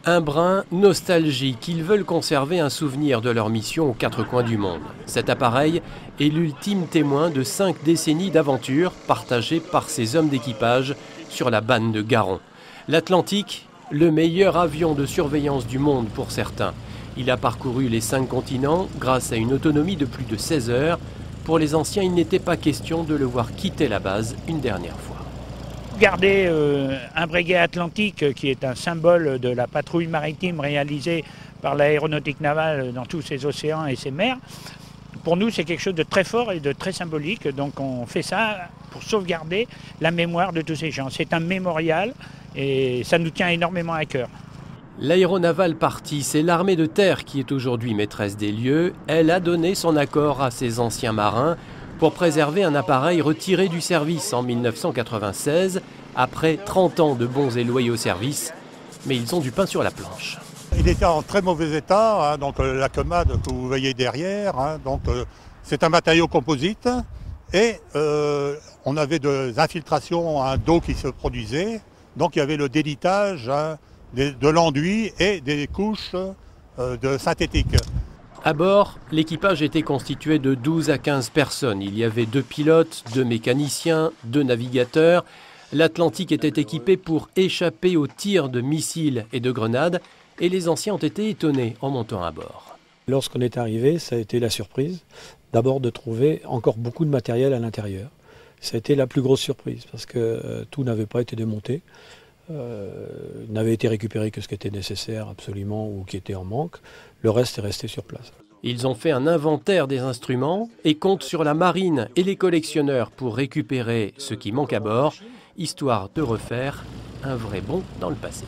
Un brin nostalgique, ils veulent conserver un souvenir de leur mission aux quatre coins du monde. Cet appareil est l'ultime témoin de 5 décennies d'aventure partagées par ces hommes d'équipage sur la banne de Garon. L'Atlantique, le meilleur avion de surveillance du monde pour certains. Il a parcouru les 5 continents grâce à une autonomie de plus de 16 heures. Pour les anciens, il n'était pas question de le voir quitter la base une dernière fois. Garder un breguet atlantique qui est un symbole de la patrouille maritime réalisée par l'aéronautique navale dans tous ses océans et ses mers, pour nous c'est quelque chose de très fort et de très symbolique. Donc on fait ça pour sauvegarder la mémoire de tous ces gens. C'est un mémorial et ça nous tient énormément à cœur. L'aéronaval parti, c'est l'armée de terre qui est aujourd'hui maîtresse des lieux. Elle a donné son accord à ses anciens marins pour préserver un appareil retiré du service en 1996, après 30 ans de bons et loyaux services. Mais ils ont du pain sur la planche. Il était en très mauvais état, donc la commode que vous voyez derrière, c'est un matériau composite et on avait des infiltrations d'eau qui se produisaient. Donc il y avait le délitage de l'enduit et des couches de synthétique. À bord, l'équipage était constitué de 12 à 15 personnes. Il y avait 2 pilotes, 2 mécaniciens, 2 navigateurs. L'Atlantique était équipé pour échapper aux tirs de missiles et de grenades. Et les anciens ont été étonnés en montant à bord. Lorsqu'on est arrivé, ça a été la surprise. D'abord de trouver encore beaucoup de matériel à l'intérieur. Ça a été la plus grosse surprise parce que tout n'avait pas été démonté. N'avait été récupéré que ce qui était nécessaire absolument ou qui était en manque. Le reste est resté sur place. Ils ont fait un inventaire des instruments et comptent sur la marine et les collectionneurs pour récupérer ce qui manque à bord, histoire de refaire un vrai bond dans le passé.